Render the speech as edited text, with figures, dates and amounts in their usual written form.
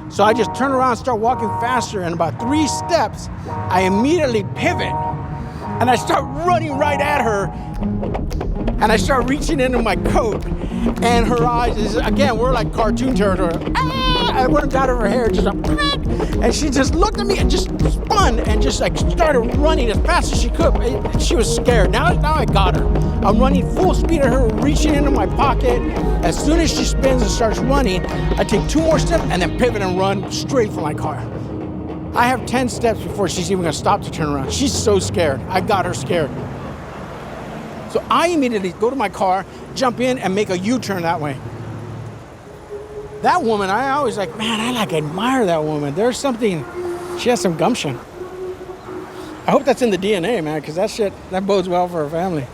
So I just turn around and start walking faster, and about 3 steps, I immediately pivot, and I start running right at her, and I start reaching into my coat, and her eyes is, again, we're like cartoon territory. I went and got her hair, just and she just looked at me and just spun and just like started running as fast as she could. She was scared. Now I got her. I'm running full speed at her, reaching into my pocket. As soon as she spins and starts running, I take 2 more steps and then pivot and run straight for my car. I have 10 steps before she's even gonna stop to turn around. She's so scared. I got her scared. So I immediately go to my car, jump in, and make a U-turn that way. That woman, I always like, man, I admire that woman. There's something, she has some gumption. I hope that's in the DNA, man, because that bodes well for her family.